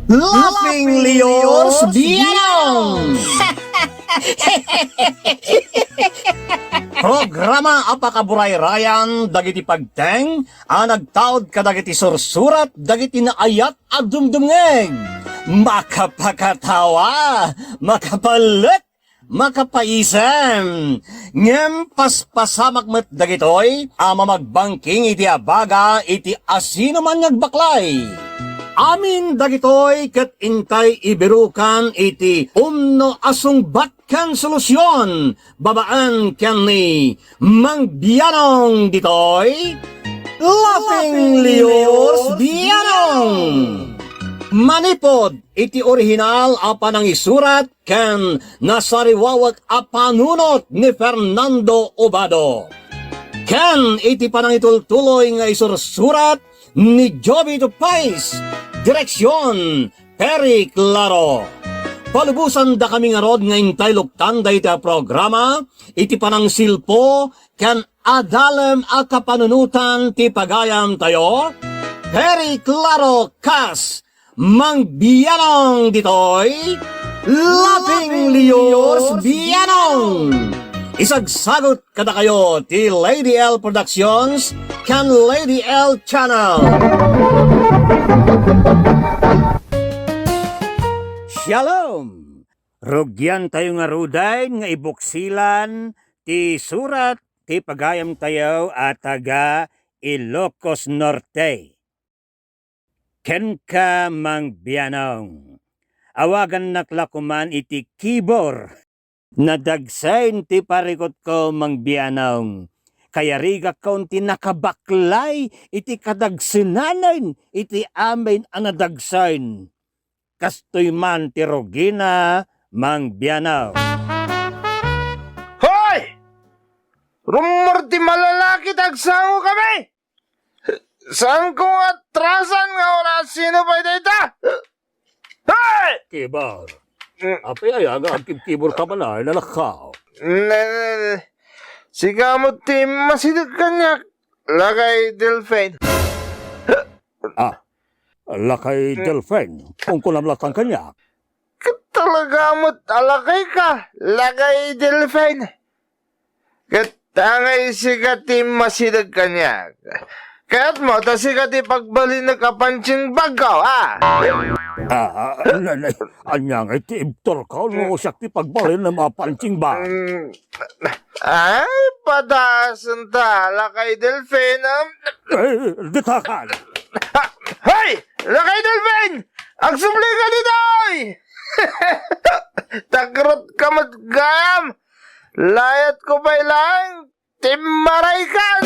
Laughing Leos Bianong! Programa apakaburay-rayan dagiti pagteng nagtaod kadagiti sursurat dagiti naayat at dumdumngeg. Makapakatawa, makapalit, makapaisem. Ngem paspasamak met dagitoy magbangking iti abaga iti asino man nagbaklay. Amin dagitoy ket intay ibirukan iti umno asong batkan solusyon babaan ken ni Mang Bianong ditoy Laughing Leos Bianong. Manipod iti orihinal apanang isurat ken nasariwawag apanunot ni Fernando Obado. Ken iti panangitultuloy nga isursurat ni Joby Tupais. Direksyon, Perry Claro. Palubusan da kami nga rod nga intay luktan da iti programa, iti panang silpo, kan adalem a kapanunutan ti pagayam tayo, Perry Claro Kas, Mang Bianong ditoy, Laughing Leos Bianong. Isagsagot kada kayo ti Lady L Productions kan Lady L Channel. Shalom! Rugyan tayo nga ruday nga ibuksilan ti surat ti pagayam tayo at taga Ilocos Norte. Ken ka Mang Bianong. Awagan naklakuman iti kibor. Nadagsain ti parikot ko Mang Bianong. Kaya riga kaunti nakabaklay iti kadagsinanan iti amin ang nadagsain. Kastoy man ti Rogina Mang Bianong. Hoy! Rumor ti malalaki tagsango kami! Saan ko atrasan nga oras sino pa ita? Hoy! Kibor. Apay ay aga kibor ka man ay nalakaw. Siga mo ti masidag kanyak. Lagay Delphine. Lakay Delphine. Kung kunamlatang kanya. Talaga mo't alakay ka. Lagay Delphine. Katangay siga ti masidag kanyak. Kaya't mo, ta siga ti pagbalinag kapanching bagaw, Anyang ay ti ibtor ka, no siya ti pagbalin na mapancing ba? Ay, padasan ta, lakay Delphine, Ditakan! Hoy! Lakay Delphine! Agsumli ka dito, oy! Takrot ka matgayam! Layat ko ba'y lang? Timaray kan!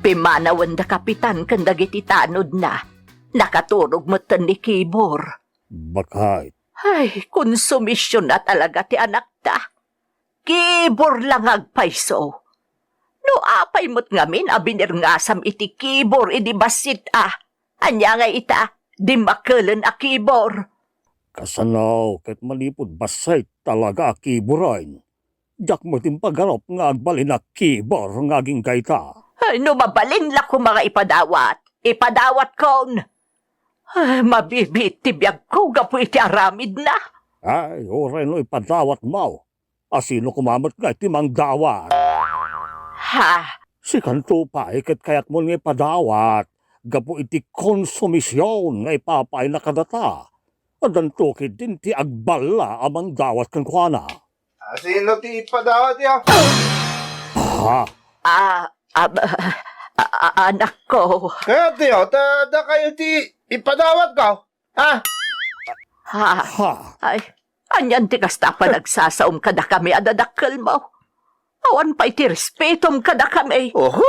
Pimanawan da kapitan kan dagiti tanod na. Nakaturog mo ni Kibor. Bakit? Ay, konsumisyon na talaga ti anak ta. Kibor lang agpaiso. No apay mo't ngamin abinirngasam iti Kibor idi basit Anya nga ita, di makalan a Kibor. Kasanaw, ket malipod basay talaga Kiborain. Jak mo tim pagharap nga agbalin na Kibor nga aging gaita. Ay, no mabalin la ko mga ipadawat. Ipadawat kon. Ay, mabibit tibiyag ko gapo iti aramid na. Ay, oray no ipadawat mo. Asino kumamot nga iti mang dawat. Ha? Si kanto pa, ikat kayat mo nga ipadawat. Gapo iti konsumisyon nga ipapay na kadata. Adanto din ti agbala amang dawat kan kuana. Sino ti ipadawat yo? Anak ko. Kaya tiyo, da kayo ti ipadawat ka? Ay, anyan ti kasta pa nagsasaom kada kami adadakkel mo. Awan pa iti respetom kada kami. Oho!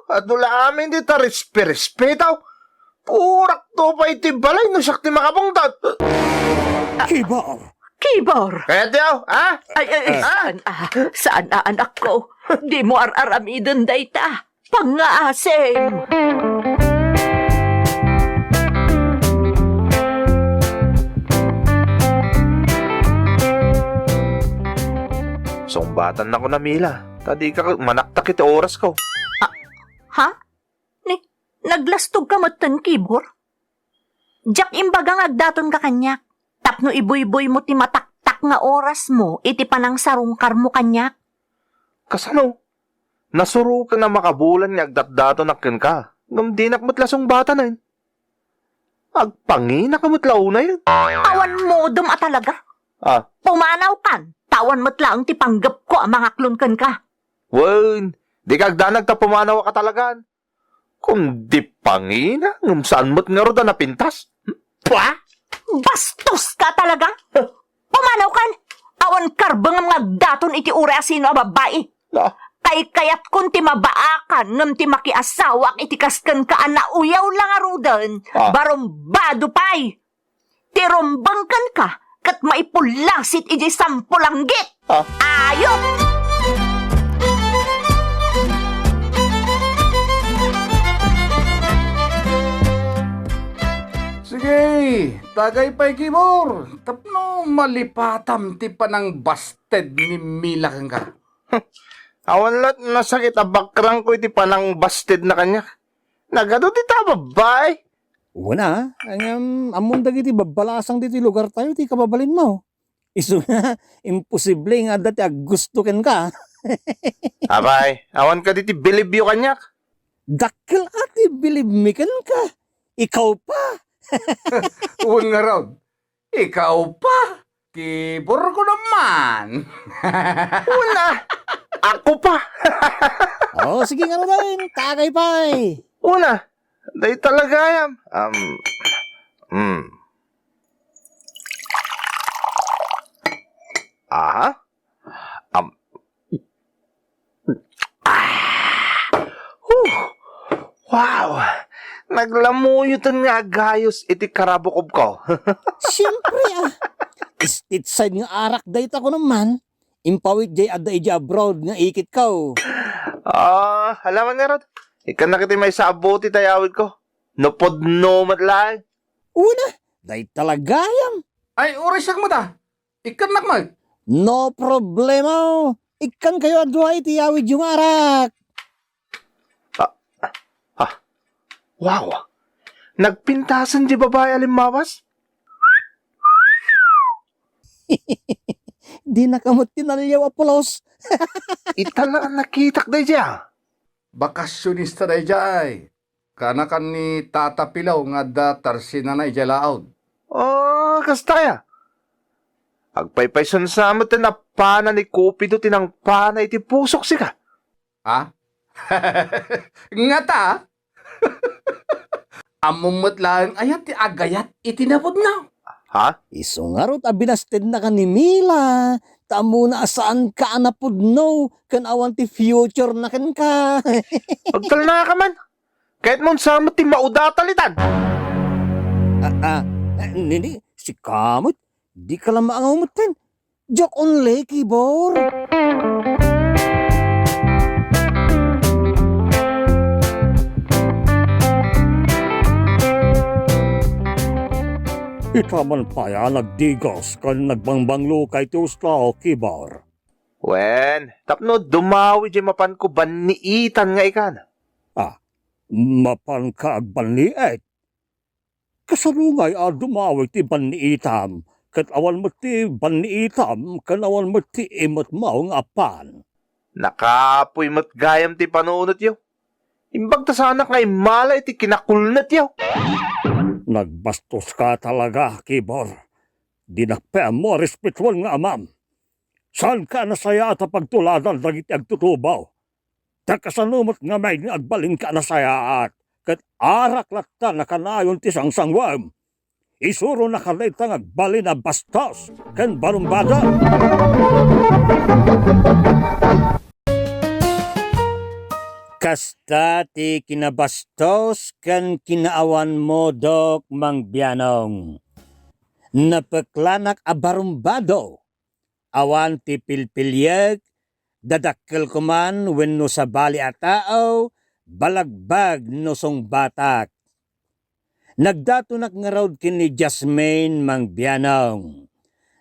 At nula amin di ta respetaw. Purak to pa iti balay no sakti makapungtat. Kibor! Kibor! Kaya tiyo, Saan anak ko? Di mo ar-aramidon dayta. Pangaasim! Batan na ko na Mila. Tadi ka manaktak iti oras ko. Ha? Naglastog ka matan, Kibor? Jak imbagang agdaton ka kanyak. Tapno iboy-boy mo ti mataktak nga oras mo, iti panang sarungkar mo kanyak. Kasano? Nasuro ka na makabulan ni agdat-dato nakin ka. Ngam di nakmatlasong bata na yun. Agpangi nakamutlaw na yun. Awan mo dum a talaga. Pumanaw kan. Tawan mo't lang ti panggap ko ang mga klunkan ka. Wen, di ka agdanag ta pumanaw ka talagaan. Kung di pangina, ngam saan mo't nga roda napintas? Pwa? Bastos ka talaga? Pumanaw kan. Awan karbang ang agdaton iti ura sino a babae. Kay kayat kun ti mabaakan ngam ti makiasawak iti kasken ka na uyaw lang arudan. Barombado pay. Ti rombangkan ka kat maipulasit iti sampulanggit. Ayok! Sige, tagay pa'y Kibor. Tapno malipatam ti panang busted ni Mila kang ka. Awan lat nasakit abakrang ko iti panang busted na kanya. Nagado ti ta babay. Una, amon dagiti babalasang diti lugar tayo, ti kababalin mo. Isu nga, imposible nga dati gusto ken ka. Abay, awan ka diti bilibyo kanyak. Dakkel ati believe me ken ka. Ikaw pa. Uwan nga raw. Ikaw pa. Kibor ko naman. Una, ako pa. Sige nga rin, tagay pa eh. Una, day talaga yan. Aha. Wow. Naglamuyutan nga gayos iti karabukob ko. Siyempre State side nga arak dayta ko naman. Impawit jay adda iji abroad nga ikit ko. Halaman nga rod. Ikan na kiti may sabuti tayawid ko. Nupod no matlaay. Una, day talagayam. Ay, oras yak mo ta. Ikan nakmal. No problema. Ikan kayo adwa iti awid yung arak. Wow. Nagpintasan di babae alimmawas? Di nakamot tinalyaw apulos. Itala nakitak day dya. Bakasyonista na ijay. Kanakan ni Tata Pilaw nga datar sinanay jalaod. Kastaya. Agpaypayson sa amat na pana ni Cupido tinang pana iti pusok sika. Ha? Nga ta? Amumot lang ayat ti agayat itinapod na. Ha? Isungarot abinasted na ka ni Mila. Tamo na asaan ka anapod no. Kan awan ti future na ken ka. Pagtal na ka man. Kahit mon sa amat ti maudatalitan. Nini, si Kamot. Di ka lang maangamutin. Joke only, Kibor. Itaman pa yan nagdigos kan nagbangbanglo kay Tuslaw, Kibor. Wen, tapno dumawi di mapan ko baniitan nga ikan. Mapan ka agbanliit. Kasalungay dumawi ti baniitam. Kat awan mo ti baniitam, kan awan mo ti imot maong apan. Nakapoy mat gayam ti panunot yaw. Imbag ta sana kay mala iti kinakulnat yaw. Nagbastos ka talaga, Kibor. Dinakpe mo respetwal nga amam. Saan ka nasaya at pagtuladan dagiti agtutubaw? Takasanumot nga may agbalin ka nasaya at kat arak lakta na kanayon ti sangsangwam. Isuro na kalita nga agbalin na bastos ken barumbada. Kasta ti kinabastos kan kinaawan mo dok mang bianong. Napaklanak a barumbado. Awan ti pilpilyag, dadakkel kuman wenno sa bali a tao, balagbag no song batak. Nagdatunak nga raw kini Jasmine mang bianong.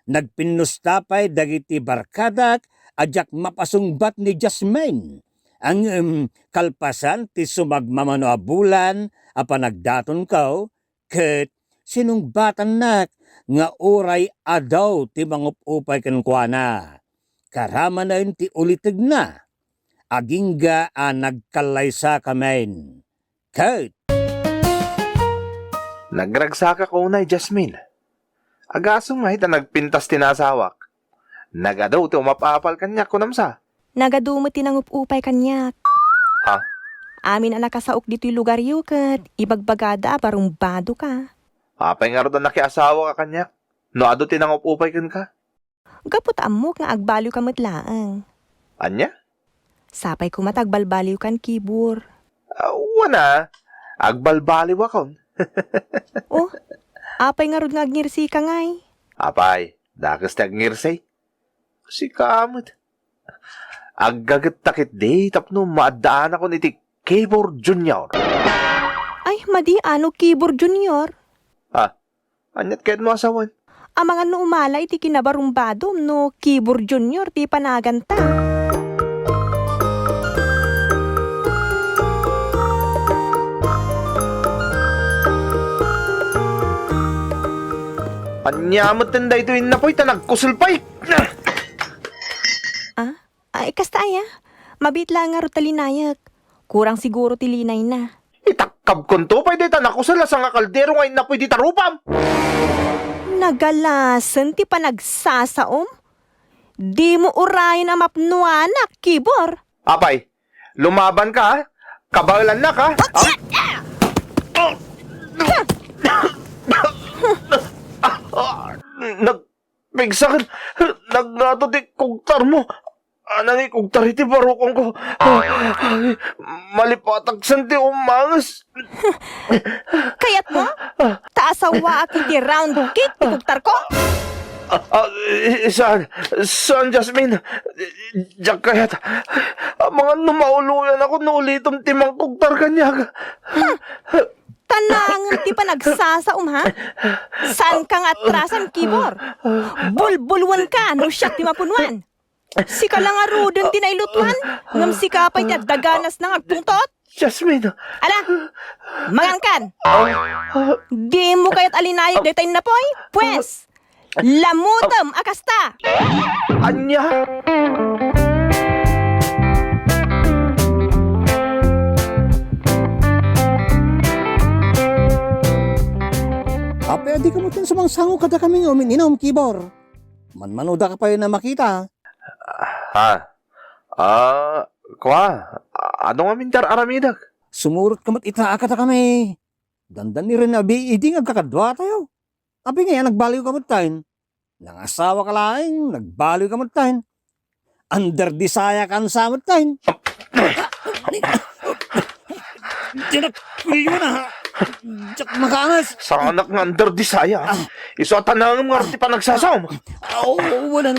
Nagpinustapay dagiti barkadak ajak mapasungbat ni Jasmine. Ang kalpasan ti sumagmamano a bulan apa nagdaton kaw ket sinungbatan nak nga oray adaw ti mangupupay kenkwana. Karama na yun ti ulitig na. Agingga a nagkalaysa kamen. Ket Nagragsaka ko unay, Jasmine. Agasong nga ita nagpintas tinasawak. Nagadaw ti umapapal kanya kunamsa. Nagadumot tinangupupay kanyak. Ha? Amin ang nakasaok dito'y lugar yu kat ibagbagada barong bado ka. Apay nga rin nakiasawa ka kanya. No ado tinangupupay kan ka. Gapot amok nga agbaliw ka matlaang. Anya? Sapay ko matagbalbaliw kan kibur. Wana. Agbalbaliw akon. Oh, apay nga rin nga agnirsi ka ngay. Apay, dakas ti agnirsay. Si kamot. Aggagat takit di tapno maadaan ako niti Kibor Junior. Ay, madi ano kibur junior. Ha? Anyat kahit mo asawan? Ang mga no umala iti kinabarumbado no kibur junior ti panaganta. Anyamot tinday ito yun na po'y tanagkusulpay. Ay, kasta aya. Mabit lang nga ro talinayak. Kurang siguro tilinay na. Itakab kon to, pwede tanakusal sa nga kaldero ngayon na pwede tarupam. Nagalasan ti pa nagsasaom? Di mo urayan ang mapnuanak, kibor. Apay, lumaban ka ha? Kabalan na ka? Nagpigsakan. Nagnato di kugtar mo. Anang ikugtar iti barukong ko. Malipatagsan ti umangas. Kayat mo? Taasawa aki di round kick ti kuktar ko? Saan, Jasmine? Diyak kayat. Mga numauluyan ako nulitom timang kugtar kanyag. Tanangan ti pa nagsasaom ha? San ka nga atrasan, kibor? Bulbulwan ka, no siya ti mapunwan. Sika lang nga rudon ti nailutuan, ngam sika pa'y daganas na agtungtot. Jasmine. Ala, mangangkan. Di mo kayat alinayag detay na poy? Pues, lamutam akasta. Anya? Apay adi kamutin sumangsango kada kaming umininom, Kibor. Manmanoda ka pa yun na makita. Ha? Kwa? Ano nga mintar aramidag? Sumurot kamat itaa kada kami. Dandan ni rin abi, hindi nga kakadwa tayo. Abi nga nagbaliw kamot tayo. Nangasawa ka lang, nagbaliw kamot tayo. Under disaya kan samot tayo. Dinakwiyo na. Diyak makanas. Sa anak nga under disaya. Iso at tanangam nga rin pa nagsasawam. Wala.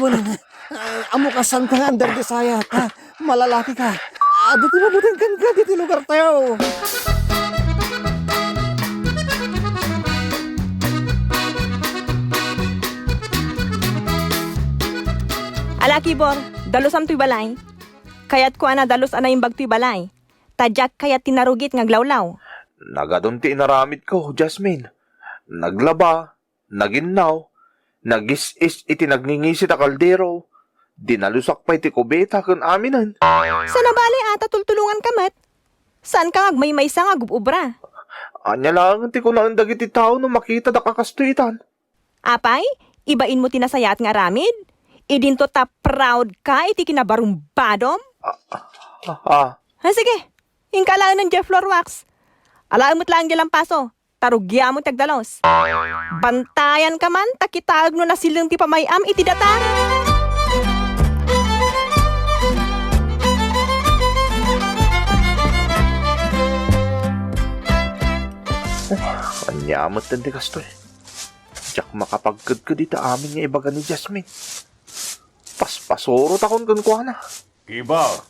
Amo ka san ka nga under disaya. Malalaki ka. Dito mabutin ka dito lugar tayo. Ala, kibor, dalusam tuy balay. Kayat ko ana dalus ana imbag tuy balay. Tadyak kayat tinarugit nga glawlaw. Nagadun ti inaramid ko, Jasmine. Naglaba, naginnaw, nagis-is iti nagningisit a kaldero. Dinalusak pa iti kubeta kan aminan. Sa nabali ata tultulungan kamat. Saan ka may sa nga gububra? Anya lang ti ko na ang dagiti tao no makita da kakastuitan. Apay, ibain mo tinasayat nga ramid? Idinto ta proud ka iti kinabarumbadom? Sige, ingkalaan ng Jeff Floor Wax. Alaan mo't lang dyan paso. Tarugya mo tagdalos. Bantayan ka man, takitag no na silang ti pamayam iti data. Anyamot din ti kastoy. Diyak makapagkad ka dito amin nga ibaga ni Jasmine. Paspasorot akong kunkwana. Kibor.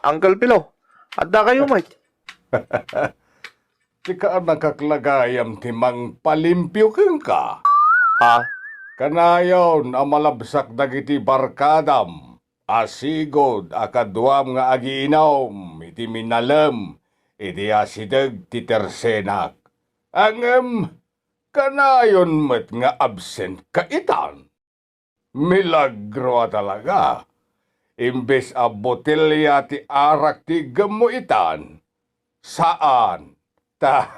Uncle Pilo. Adda kayo, mate. Di ka nakaklagayam timang palimpyo kang ka. Ha? Kanayon ang malabsak dagiti barkadam, asigod akaduam nga agiinom, iti minalem, iti asideg ti tersenak. Angem, kanayon met nga absent kaitan. Milagro talaga. Imbes a botelya ti arak ti gamuitan. Saan? Ta,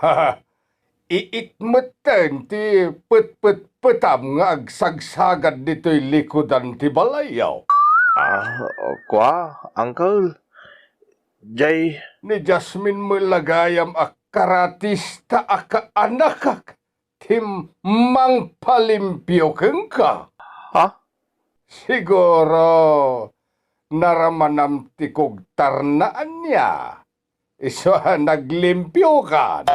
iitmeten ti pet-pet-petam nga agsagsagad dito'y likodan ti balayaw. Kwa, uncle. Jay, Ni Jasmine mo lagayam a karatista a kaanakak. Tim mang palimpyo keng ka. ha? Siguro, naramanam ti kugtarnaan niya. Iso naglimpyo ka.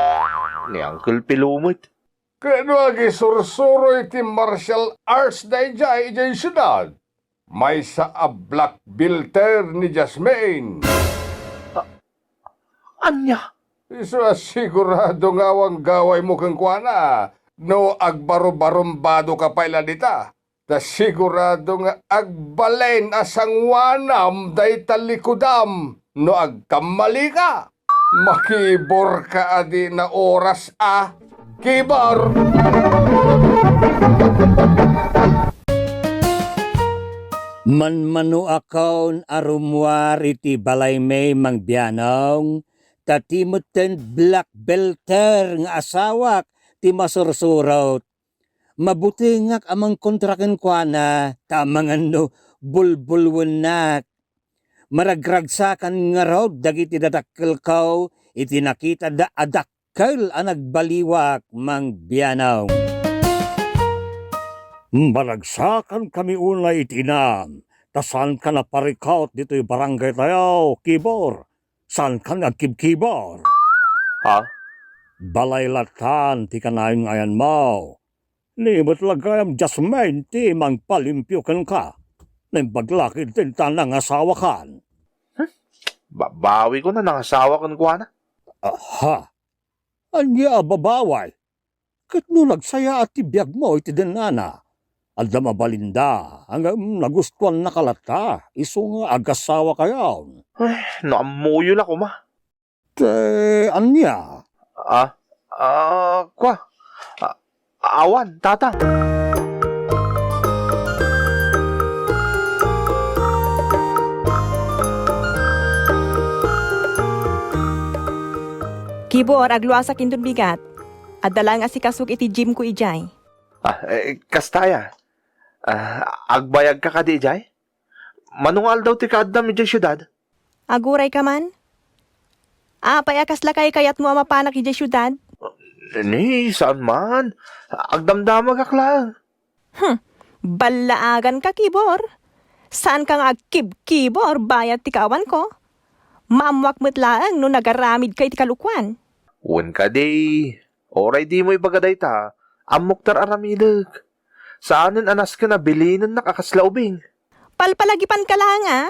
Ni Uncle Pilumit. Kano agi sursuro iti martial arts da ijay syudad. May sa a black bilter ni Jasmine. Anya? Iso sigurado nga wang gaway mo kang kuana. No agbaro-barombado ka pa dita. Ta sigurado nga agbalen asang wanam day talikudam. No agkamali ka. Makibor ka adi na oras Kibor! Manmano akaw arumwar iti balay may mangbianong, tatimuten black belter nga asawak ti masursurot. Mabuti ngak amang kontraken kwa na tamang bulbulwenak. Maragragsakan nga raw dagiti dadakkel kaw iti nakita da adakkel ang nagbaliwak mangbianong. Maragsakan kami unay itinam. Tasan ka na parikaut dito'y barangay tayo, Kibor. San ka nagkibkibor? Ha? Balay latan ti kanayon ngayon mo. Nimot lagayam Jasmine ti mangpalimpyo ka. Naimpaglakid din tanang asawa kan. Babawi ko na ng asawa ko kwa na. Aha. Anya babaway. Kat no nagsaya at tibiyag mo iti denana. Alda mabalinda, hanggang nagustuhan na kalata, iso nga agasawa kayo. Naamuyo na ko, ma. Anya? Kwa. Awan, tatang. Kibor, agluasa kintun bigat. Adala nga si kasuk iti gym ko ijay. Kastaya. Agbayag ka di, Jay? Manungal daw ti kaadam ijay syudad. Aguray ka man? Apay akas lakay kayat mo amapanak ijay syudad? Ni, saan man? Agdamdamag aklang. Balaagan ka, Kibor. Saan kang agkib-kibor bayat ti kawan ko? Maamwak mo't laang no nagaramid kay ti kalukwan. Un ka di. Oray di mo ibagaday ta. Amuktar aramidag. Saanin anas ka na bilinan nakakaslaubing. Palpalagipan ka lang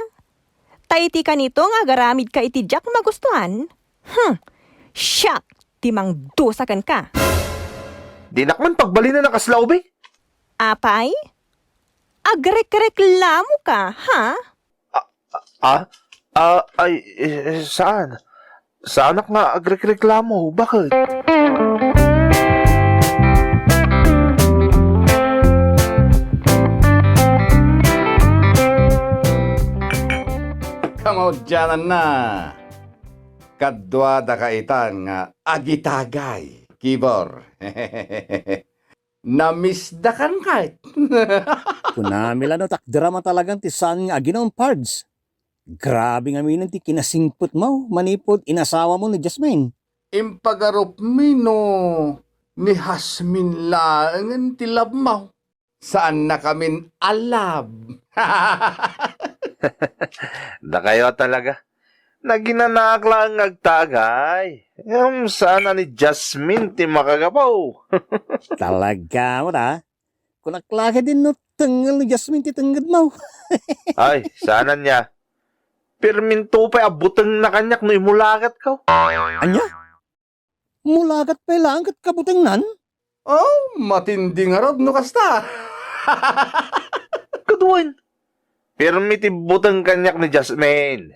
Taiti ka nito nga garamid ka iti Jack magustuhan. Siyak, timang dusakan ka. Di nakman pagbalinan nakaslaubing. Apay? Agrek-reklamo ka, ha? Saan? Saan ak nga agrek-reklamo? Bakit? Kamodyanan na. Kadwa da kaitan nga agitagay, Kibor. Namisdakan kahit. Kunamila no takdrama talagang ti san nga aginong pards. Grabe nga minan ti kinasingput mo, manipod inasawa mo ni Jasmine. Impagarup mino ni Hasmin lang ti labmaw. Saan na kamin alab? Da kayo talaga. Naginanak lang agtagay. Sana ni Jasmine ti makagapaw. Talaga mo na. Kung naklaka din no tanggal ni Jasmine ti tanggad mo. Ay, sana niya. Pirminto pa abutang na kanyak no imulagat ka. Anya? Mulagat pa lang kat kabutang nan? Oh, matindi nga rod no kasta. Kaduan. Permiti butang kanyak ni Jasmine.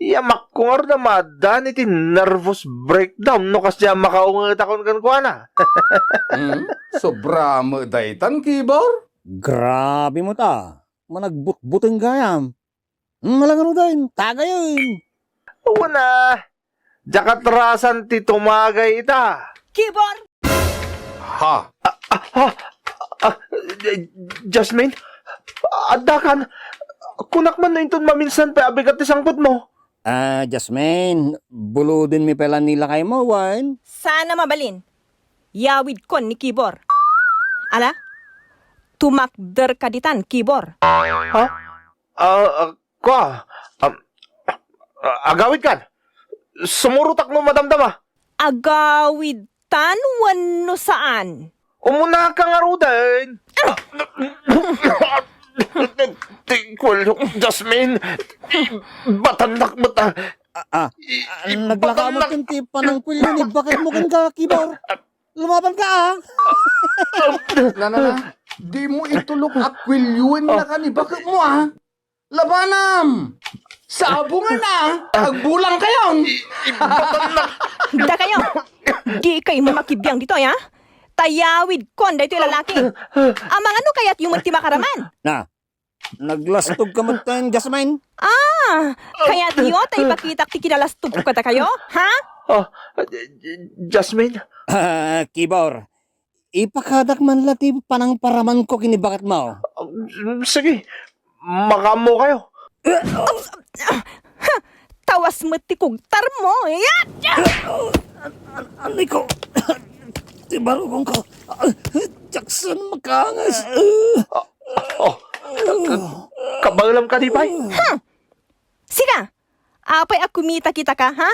Yamak ko nga na madan iti nervous breakdown no kasya makaungat akon kan kuha na. Sobra mo daytan, Kibor. Grabe mo ta. Managbutbuteng gayam. Malangaro din. Tagayin. Una. Jakatrasan ti tumagay ita. Kibor! Ha? Jasmine, adakan. Kunak man na inton maminsan pa abigat ti sangkot mo. Jasmine, buludin mi pala nila kay mo, wine. Sana mabalin. Yawid kon ni Kibor. Ala? Tumakder ka ditan, Kibor. Ha? Kwa? Agawid kan? Sumurutak mo madamdama. Agawid tan wano saan? Umuna ka nga rudan. Tingkol, Jasmine. Batanak mo ta. Naglakamot yung tipa ng kwilyo ni bakit mo kan ka, Kibor? Lumaban ka, ah. Na. Di mo itulok akwilyuin na ka ni bakit mo, ha? Labanam! Sabungan na! Agbulang kayo! Da kayo. Di kayo makibiyang dito, ya? Tayawid kon da ito yung lalaki. Amang ano kaya't yung magtimakaraman? Na, naglastog ka magtan, Jasmine? Kaya't yun tayo pakitak ti kinalastog ko kata kayo? Ha? Jasmine? Kibor, ipakadak man lati panang paraman ko kinibakat mo. Sige, makamo kayo. Tawas mo ti kugtar mo. Ya! Anay ko, tibarugong ko. Jackson, makangas. Kabalam ka di ba? Sika, apay akumita kita ka, ha?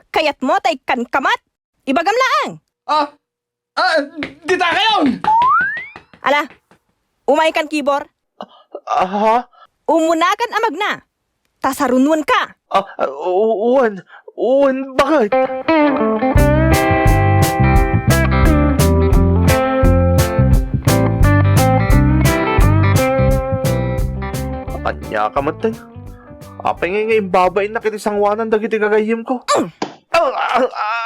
Kayat mo tay kan kamat. Ibagam laang. Di ta kayo! Ala, umay kan Kibor. Ha? Umunakan amag na. Tasarunwan ka. Uwan, bakit? Anya ka matay. Apay nga yung babay na kitisangwanan dagiti kagayim ko.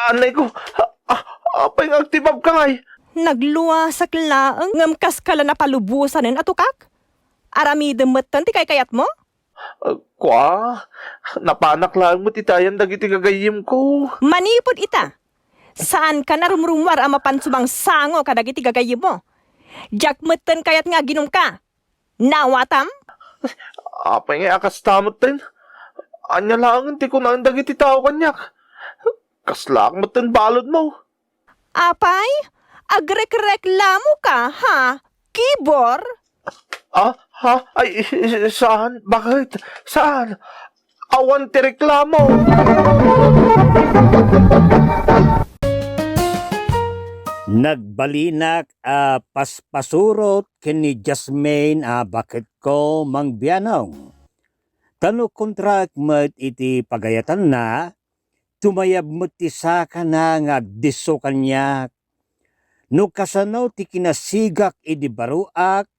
Anay ko. Apay nga aktibab ka ngay. Nagluwasak laang ngamkas kala na palubusanin atukak. Arami demetan ti kay kayat mo? Kwa, napanak lang mo titayan dagiti kagayim ko. Manipod ita. Saan ka narumrumwar ang mapansumang sango kadagiti gagayim mo? Jakmetan kayat nga ginom ka. Nawatam? Apay nga akas tamot din. Anya lang ti ko na ang dagiti tao kanyak. Kaslak mo tin balod mo. Apay? Agrek-reklamo ka, ha? Kibor? Ha? Ay, saan? Bakit? Saan? Awan ti reklamo. Nagbalinak paspasurot kini Jasmine bakit ko mangbianong. Tano kontrak met iti pagayatan na, tumayab mo ti saka na nga diso kanyak. No kasano ti kinasigak idi baruak,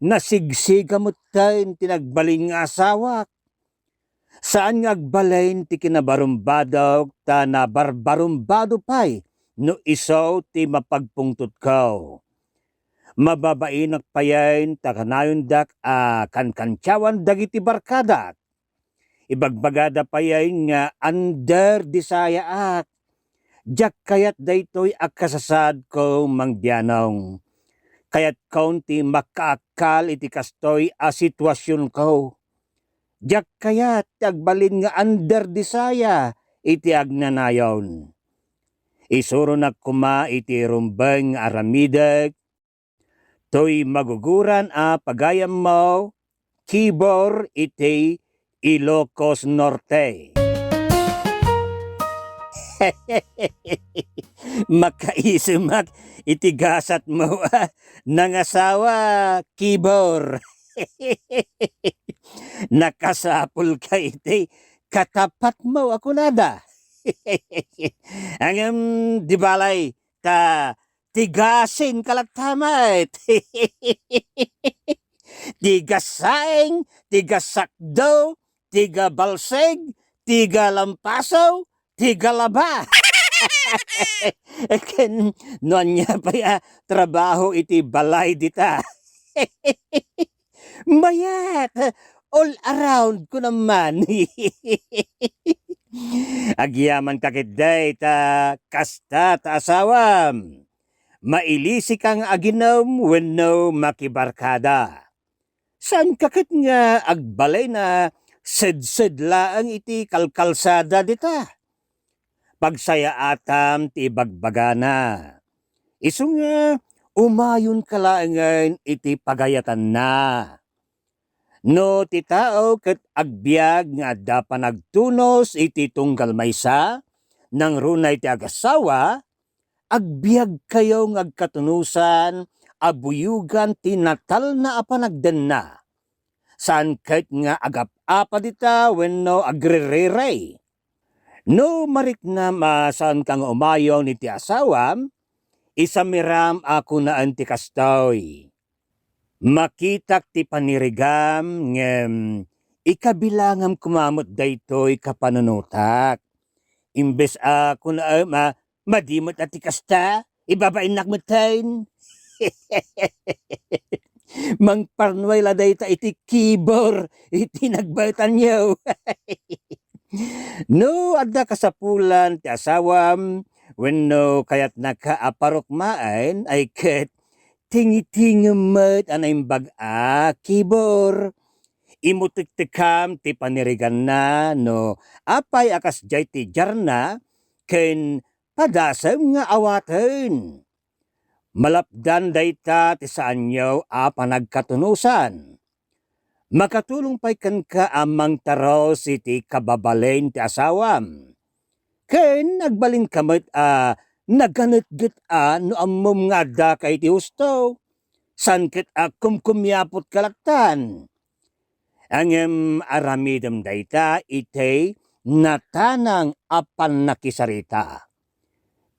nasigsiga mo tayo tinagbalin nga asawak. Saan nga agbalain ti kinabarumbadaw ta na barbarumbado pa'y no isaw ti mapagpungtot ko. Mababainak payain ta kanayon dak kankansyawan dagiti barkadak. Ibagbagada payain nga under disaya ak. Jak kayat daytoy akasasad ko mangbianong. Kayat kaunti makaakal iti kastoy sitwasyon ko. Jak kayat agbalin nga under disaya iti agnanayon. Isuro na kuma iti rumbeng aramidag. To'y maguguran pagayam mo, Kibor iti Ilocos Norte. Makaisumak itigasat mo nangasawa, Kibor. Nakasapul ka iti katapat mo ako nada. Ang di balay ta tigasin kalagtamay. Tiga saing, tiga sakdo, tiga balseg, tiga lampaso, tiga laba. Ken noon niya pa ya trabaho iti balay dita. Mayat, all around ko naman. Agyaman kakitday ta kasta ta asawam. Mailisi kang aginom wenno makibarkada. San kakit nga agbalay na sed-sed laang iti kalkalsada dita. Pagsaya atam ti bagbagana. Isu nga umayon kalaangan iti pagayatan na. No ti tao ket agbyag nga adda panagtunos iti tunggal maysa nang runay ti agasawa, agbyag kayo ng agkatunusan, abuyugan ti natal na apanagden na. Saan kahit nga agap-apa dita wenno agre-re-ray. No marik na masan kang umayon ni ti asawam, isamiram ako na anti kastoy. Makitak ti panirigam ngem ikabilangam kumamot daytoy kapanunutak. Imbes ako na madimot at ikasta, ibabain nakmutain. Mang parnway la dayta iti kibor, iti nagbaitan niyo. No, adda kasapulan ti asawam, wenno kayat nakaaparokmaan ay ket tingitingemet anay baga kibor. Imutiktikam ti panirigan na no apay akas jay ti jarna ken padasem nga awaten. Malapdan dayta ti saanyaw a panagkatunusan. Makatulong pa'y kan ka amang taros iti kababalain ti asawam. Ken nagbalin kamot naganetget no ammom nga da kay ti husto. Sankit kumkumyapot kalaktan. Angem aramidem dayta iti natanang apan nakisarita.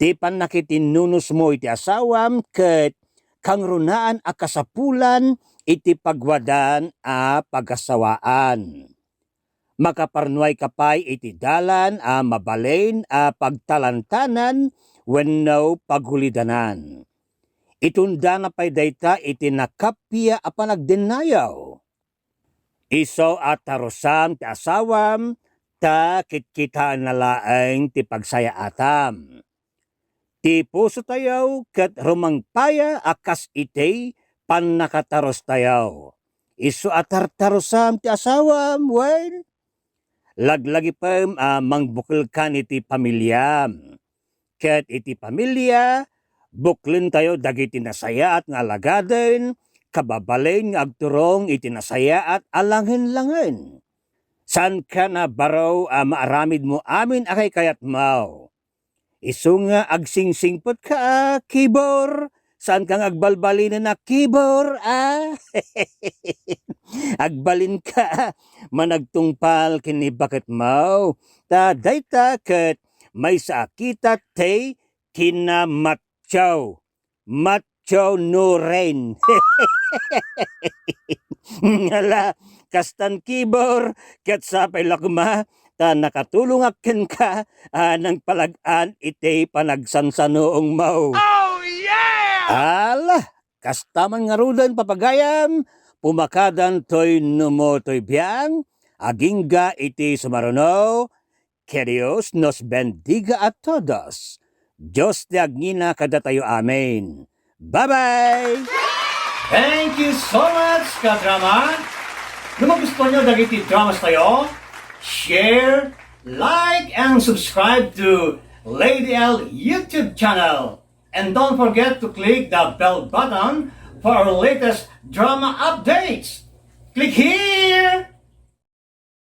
Ti pan nakitinunus mo iti asawam ket kang runaan a kasapulan iti pagwadan a pagasawaan. Makaparnuay kapay iti dalan a mabalain a pagtalantanan wenno paghulidanan. Itunda na pay dayta iti nakapya a panagdenayaw. Iso at tarosam ti asawam ta kitkitaan na laeng ti pagsayaatam. Ti puso tayaw ket rumangpaya akas iti pan nakataros tayaw. Isu atartarosam ti asawam, wen. Laglagi pa mangbukil kan iti pamilyam. Ket iti pamilya, buklin tayo dagiti nasaya at nga lagaden, kababalain nga agturong iti nasaya at alangin-langin. San ka na baraw maaramid mo amin akay kayat mau. Isu nga agsingsingpot ka, kibor. Saan kang agbalbalin na kibor, Agbalin ka, managtungpal kini bakit mau. Ta dayta ket may sakita te kinamatyaw. Matyaw no rain. Ngala, kastan kibor, ket sapay lakma, ta nakatulong akin ka ng palagaan iti panagsansanoong mau. Oh, yeah! Ala, kastaman nga rudan papagayam, pumakadan toy numo toy biyang, agingga iti sumaruno, que Dios nos bendiga a todos. Diyos ti agnina kada tayo amen. Bye-bye! Thank you so much, kadrama! Kung magustuhan nyo dagiti dramas tayo, share, like, and subscribe to Lady L YouTube channel. And don't forget to click the bell button for our latest drama updates. Click here!